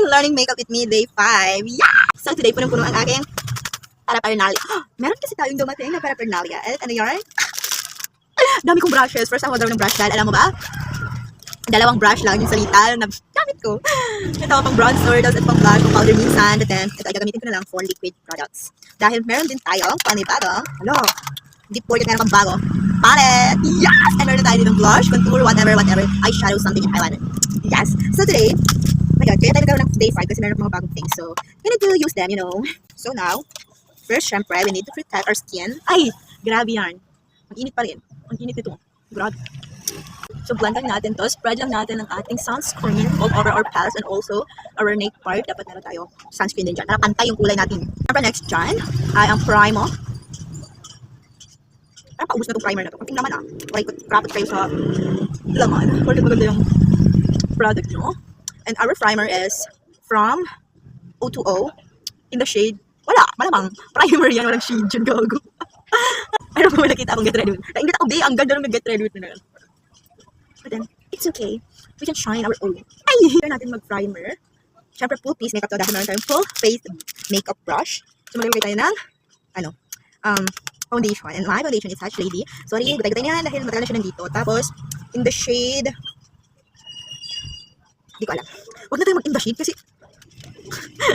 Learning makeup with me, day 5. Yeah! So today, punong-puno ang aking paraphernalia. Meron kasi tayong dumating na paraphernalia. At ano yarn? Dami kong brushes. First ako daw ng brush dahil alam mo ba? Dalawang brush lang yung salita na gamit ko. Ito pang bronzer, tapos ito pang blush, pang powder minsan. At then, ito gagamitin ko na lang for liquid products. Dahil meron din tayong panibagong, deep portrait meron pang bago. Palette! Yes! And meron tayo din ng blush, contour, whatever, eyeshadow, something, and eyeliner. Yes! So today, oh my god, kaya tayo nagkaroon ng day 5 kasi meron mga bagong things. So, we need to use them, you know. So now, first, syempre, we need to protect our skin. Ay! Grabe yan. Ang init pa rin. Ang init ito. Grabe. So, blend lang natin to. Spread lang natin ang ating sunscreen all over our pals and also our neck part. Dapat meron tayo sunscreen din dyan. Para pantay yung kulay natin. Siyempre, next dyan ay ang primer. Parang paubos na itong primer na ito. Kunting naman Kapit kayo sa laman. Bakit maganda yung product nyo. And our primer is from O2O in the shade. Wala, malamang. Primer yan, walang shade dyan, gago. Ano ba may nakita akong get ready with? Nainggit ako, ang ganda nung nag-get ready with na. But then, it's okay. We can shine our own. Ay! Here natin mag-primer. Siyempre, full face makeup to. Dahil meron tayong full face makeup brush. So, maglagay tayo ng, foundation. And my foundation is Hatch Lady. Sorry, gutay-gutay niya dahil matagal na siya nandito. Tapos, in the shade, hindi ko alam. Huwag na tayo mag-in the shade kasi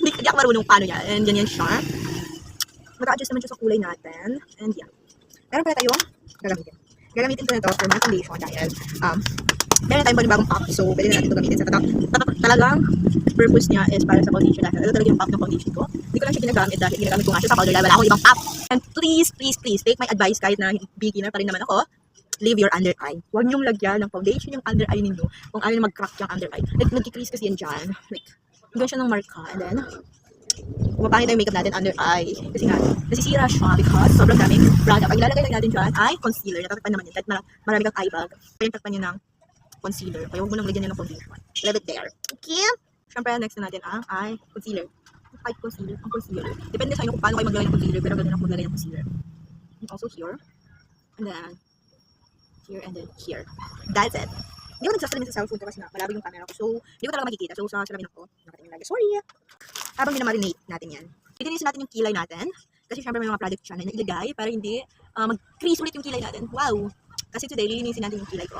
hindi ako marunong paano yan. And ganyan siya. Mag-a-adjust naman siya sa kulay natin. And yeah. Meron pala tayong gagamitin. Gagamitin ko na ito for my foundation dahil meron tayong panibagong pop. So, pwede na natin ito gamitin. Talagang purpose niya is para sa foundation dahil ito talaga yung pop ng foundation ko. Hindi ko lang siya ginagamit dahil ginagamit ko nga siya sa powder dahil wala akong ibang pop. And please, take my advice kahit na beginner pa rin naman ako. Leave your under eye. Huwag niyong lagyan ng foundation yung under eye ninyo kung ayaw na mag-crack yung under eye. Like, nag-crease kasi yan dyan. Like, hanggang siya ng marka. And then, pumapangit yung makeup natin under eye. Kasi nga, nasisira siya because sobrang daming product. Pag ilalagay lang natin dyan ay concealer. Natatakpan naman yun. Kahit marami kang eye bag. Kaya takpan niya ng concealer. Kaya huwag mo nang lagyan niya ng foundation. Leave it there. Okay? Siyempre, next na natin ang eye concealer. Eye concealer. Ang concealer. Depende sa inyo kung paano kayo maglagay ng concealer. Pero ganun ako maglagay ng concealer. And also here. And then, here and then here. That's it. Hindi ko nagsasalamin sa cellphone ko kasi malabo yung camera ko. So, hindi ko talaga makikita. So, sa salamin ako, nakatingin lagi. Sorry. Habang dinamarinate natin yan. Itinisin natin yung kilay natin. Kasi syempre may mga product siya na ilagay para hindi mag-crease ulit yung kilay natin. Wow! Kasi today, lilinisin natin yung kilay ko.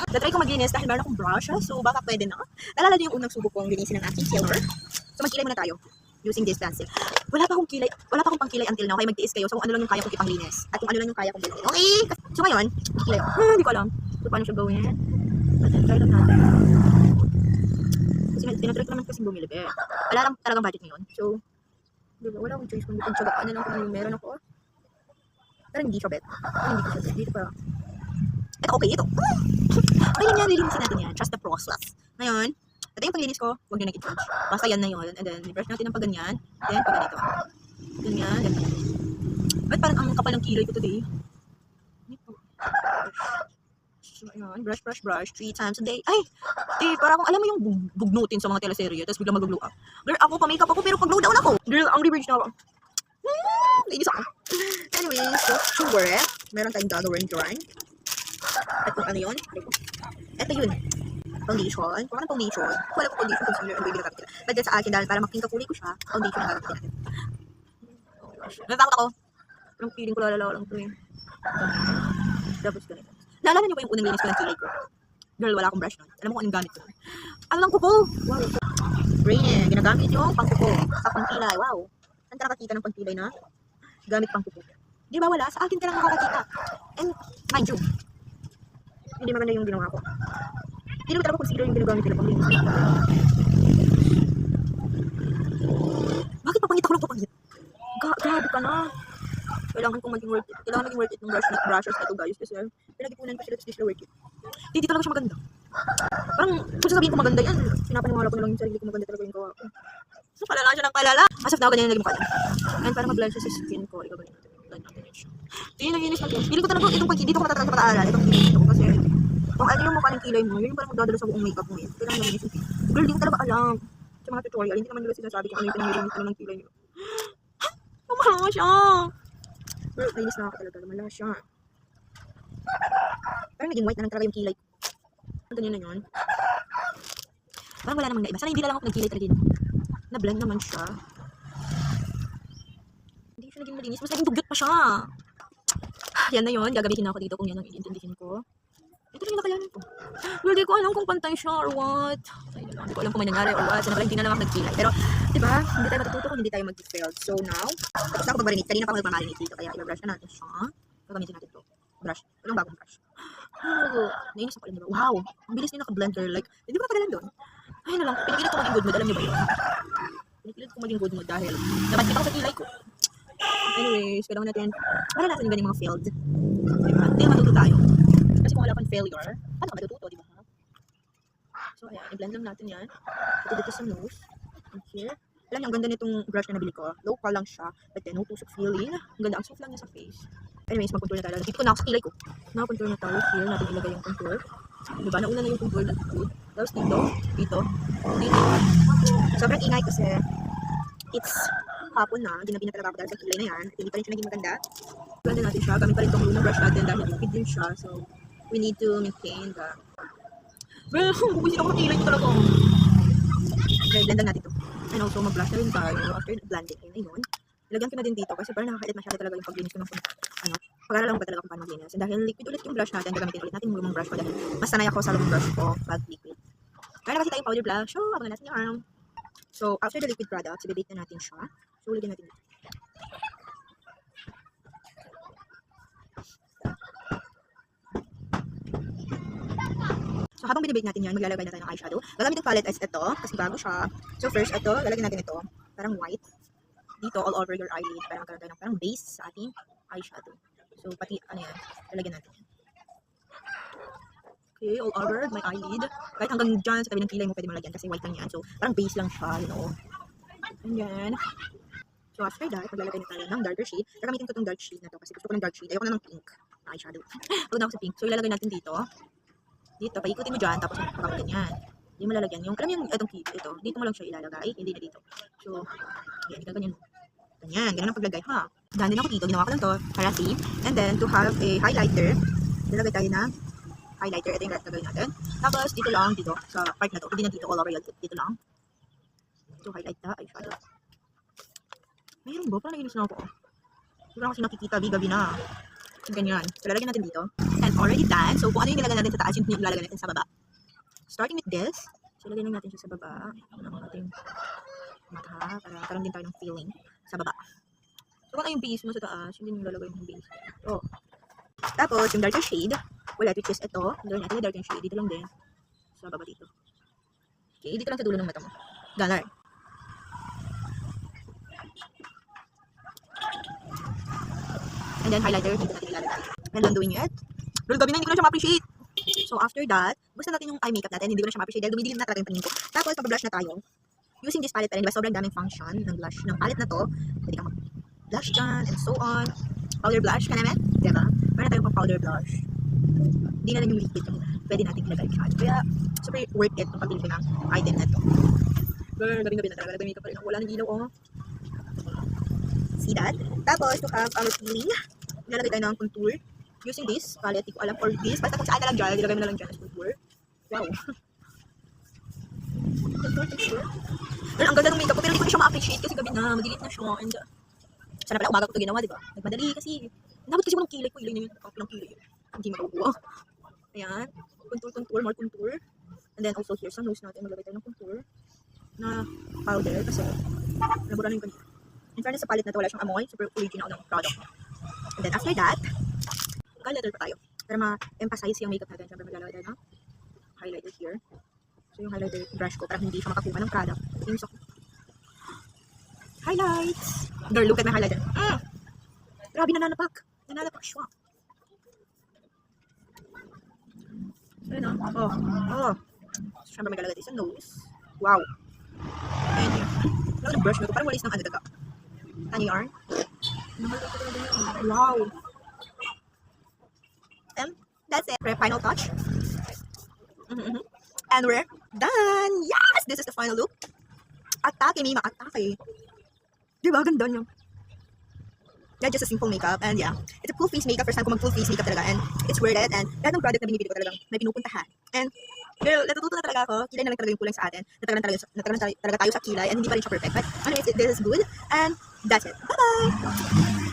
Natry ko maglinis dahil meron akong brush. So, baka pwede na. Nalala niyo yung unang subok kong linisin ng aking silver. So, magkilay muna tayo. Using this pencil. Wala pa akong pangkilay until now. Kaya magtiis kayo. So, kung ano lang yung kaya kong ipanglinis. At kung ano lang yung kaya kong bilhin. Okay? So, ngayon, kilay ko. Hindi ko alam. So, paano siya gawin? Try lang natin. Kasi tinatry ko naman kasi bumili. Wala lang talagang budget ngayon. So, diba, wala akong choice kung pagtsagaan na lang kung ano yung meron ako. Pero hindi siya bet. Dito pa. Ito okay, ito. Okay lang yan, lilinisin natin yan. Trust the process. Ngayon, ito yung paglinis ko, huwag nyo nag-i-charge. Basta yan na yun. And then, i-brush natin ng pagganyan. Then, pagganito. Ganyan, ganyan. Ba't parang ang kapal ng kilay ko today? Ayan, brush 3 times a day. Ay! Parang alam mo yung bugnutin sa mga teleserye, tapos biglang mag-glow up. Girl, ako pa-makeup ako, pero pag-glow down ako. Girl, ang reverse na ako. Ladies ako. Anyway, so, sure, meron tayong gagawin drawing. At kung ano yun, ito yun. Foundation. Kung anong foundation, wala ko foundation, concealer, ang baby na gagawin. But then sa akin, dahil para makita kulay ko siya, foundation na gagawin natin. Natakot ako. Parang feeling ko lalalaw lang ito eh. Tapos ganito. Naalala niyo ba yung unang linis ko ng kilay ko? Girl, wala akong brush nun. Alam mo kung anong gamit ko. Ano lang kuko? Wow. Rain, ginagamit yung pangkuko sa pangkilay. Wow. Saan ka nakakita ng pangkilay na gamit pangkuko? Di ba wala? Sa akin ka lang nakakakita. And mind you, hindi maganda yung ginawa ko. Hindi naman talaga concealer yung ginagamit nila panglinis. Bakit papangit ako ng papangit? Grabe ka na. Kailangan kong maging worth it. Kailangan maging worth it ng brushes na ito guys. Kasi pinag-ipunan ko sila tapos di sila worth it. Hindi talaga siya maganda. Parang kung sasabihin ko maganda yan, pinapaniwala ko na lang yung sarili ko maganda talaga yung gawa ko. So palala siya ng palala. As of now, ganyan yung naging mukha niya. And para mag-blend siya sa skin ko, igagawin natin. Blend natin siya. Hindi naginis natin. Feeling ko talaga itong dito ko matatalaga sa pag-aaral. Itong kinis ito kasi kung ano yung mukha ng kilay mo, yun yung parang magdadala sa buong makeup mo yun. Kailangan naginis yung kilay. Girl, hindi ko talaga alam. Sa mga tutorial, hindi naman nila sinasabi kung ano yung pinangyarinis ko ng kilay nyo. Mamahawa siya. Pero nainis na ako talaga. Wala siya. Parang naging white na lang talaga yung kilay ko. Ganyan na yun. Parang wala namang naiba. Sana hindi na lang ako nagkilay talaga yun. Na-blend naman siya. Hindi siya naging malinis. Mas naging dugyot pa siya. Yan na yun. Gagamitin ako dito kung yan ang iintindihin ko. Ito na yung nakayanan ko. Well, di ko alam kung pantay siya or what. Hindi ko alam kung may nangyari or what. So, hindi na lang ako nagkilay. Pero, diba, hindi tayo matututo kung hindi tayo mag-failed. So, now, tapos na ako mag-marinate. Kanina pa ako nagmamarinate dito. Kaya, i-brush na natin siya. Gagamitin natin ito. Brush. Walang bagong brush. Oh, nainis ako alam diba? Wow! Ang bilis niya naka-blender. Like, hindi ko natagalan doon. Ay na lang. Pinipilit ko maging good mood. Alam niyo ba yun? Pinipilit ko maging good mood dahil naman kita ko sa kilay ko. Anyways, kailangan natin maranasan yung ganyung mga failed. Diba? Hindi matuto tayo. Kasi kung wala pang failure, paano ka matututo, diba? So, ayan. I-blend lang natin yan. Ito dito sa nose. And here. Alam niyo, ang ganda nitong brush na nabili ko. Local lang siya. But then, no tusok feeling. Ang ganda. Ang soft lang niya sa face. Anyways, mag-contour na tayo. Dito ko na ako sa kilay ko. Naka-contour na tayo. Here, natin ilagay yung contour. Diba? Nauna na yung contour na good. Tapos dito. Dito. Dito. Sobrang ingay kasi it's hapon na. Ginabi na talaga ako dahil sa kilay na yan. At hindi pa rin siya naging maganda. Ganda natin siya. Gamit pa rin itong lunang brush natin dahil liquid din siya. So, we need to maintain the... Well, bubusin ako sa kilay ko talaga. Okay, blend lang natin ito. And also, mag-blush na rin tayo after blending. Ayun. Ilagyan ko na din dito kasi parang nakakailit masyado talaga yung paglinis ko ng pag-aaralan ko pa talaga kung paano maglinis. And dahil liquid ulit yung brush natin, gagamitin ulit natin yung lumang brush ko dahil mas sanay ako sa lumang brush ko pag liquid. Kaya na kasi tayong powder blush. So, abangan natin yung arm. So, after the liquid product, i-bake na natin siya. So, ulitin natin dito. So, habang binibake natin yan, maglalagay na tayo ng eyeshadow. Gagamit yung palette is ito, kasi bago siya. So, first, ito, lalagyan natin ito. Parang white. Dito, all over your eyelid. Parang magkaroon tayo ng parang base sa ating eyeshadow. So, pati, ano yan, lalagyan natin. Okay, all over my eyelid. Kahit hanggang dyan, sa tabi ng kilay mo, pwede malagyan kasi white lang yan. So, parang base lang siya, you know. And then, so after that, maglalagay na tayo ng darker shade. Gagamitin ko itong dark shade na to kasi gusto ko ng dark shade. Ayoko na ng pink na eyeshadow. Pagod na ako sa pink. So, ilalagay natin dito. Dito, paikutin mo dyan, tapos pagkakutin yan. Hindi mo lalagyan yung, alam yung itong key, ito, dito mo lang siya ilalagay, hindi na dito. So, yan, ganyan mo. Ganyan, ganyan ang paglagay, ha? Ganyan din ako dito, ginawa ko lang to, para safe. And then, to have a highlighter, lalagay tayo ng highlighter, ito yung gagawin natin. Tapos, dito lang, dito, sa part na to, hindi na dito, all over yan, dito lang. To highlight the eyeshadow. Mayroon ba? Parang nainis na ako. Hindi ko kasi nakikita, gabi na. Ganyan. So, lalagyan natin dito. And already done. So, kung ano yung nilagay natin sa taas, yung nilalagay natin sa baba. Starting with this. So, lagyan natin siya sa baba. Ng ating mata. Para karoon din tayo ng feeling sa baba. So, kung ano yung base mo sa taas, hindi yung lalagay yung base. So, tapos, yung darker shade. Wala, which is ito. Gawin natin yung darker shade. Dito lang din. Sa baba dito. Okay, dito lang sa dulo ng mata mo. Ganar. And then highlighter, dito natin ilalagay. And I'm doing it. Pero gabi na, hindi ko na siya ma-appreciate. So after that, gusto natin yung eye makeup natin, hindi ko na siya ma-appreciate dahil dumidilim na talaga yung paningin ko. Tapos, mag-blush na tayo. Using this palette pa rin, diba? Sobrang daming function ng blush ng palette na to. Pwede kang mag-blush dyan, and so on. Powder blush ka naman, diba? Meron tayong pang powder blush. Hindi na lang yung liquid yung pwede natin ilagay siya. Kaya, super worth it kung pagpili ko ng item na to. Girl, gabi-gabi na talaga. Nagay makeup pa rin. Wala nang ilaw, oh. See that? Tapos, to have our feeling, nilalagay tayo ng contour. Using this palette, hindi ko alam for this. Basta kung saan na lang dyan, nilagay mo na lang dyan as contour. Wow. Pero ang ganda ng makeup ko, pero hindi ko na siya ma-appreciate kasi gabi na, madilit na siya. And sana pala umaga ko ito ginawa, diba? Nagmadali kasi, nabot kasi ko ng kilay ko, ilay na yun, ng kilay yun. Hindi makukuha. Ayan, contour, more contour. And then also here sa nose natin, maglagay tayo ng contour na powder kasi nabura na yung kanina. In fairness sa palette na ito, wala siyang amoy, super original ng product. And then after that, highlighter pa tayo. Para ma-emphasize yung makeup natin, syempre maglalagay tayo ng highlighter here. So yung highlighter brush ko, para hindi siya makakuha ng product. Yung gusto ko. Highlights! Girl, look at my highlighter. Grabe, nananapak. Nananapak siya. Ayun o. Oh. Siyempre maglalagay tayo sa nose. Wow. And yun. Alam ng brush na ito, parang walis ng ano daga. Ano yung arm? Wow. And that's it. Final touch. And we're done. Yes! This is the final look. Atake, Mima. Atake. Diba? Ganda niya. not just a simple makeup. And yeah, it's a full face makeup. First time ko mag full face makeup talaga. And it's worth it. And lahat ng product na binibili ko talagang may pinupuntahan. And girl, natututo na talaga ako. Kilay na lang talaga yung kulang sa atin. Natagal talaga tayo sa kilay. And hindi pa rin siya perfect. But anyways, this is good. And that's it. Bye-bye!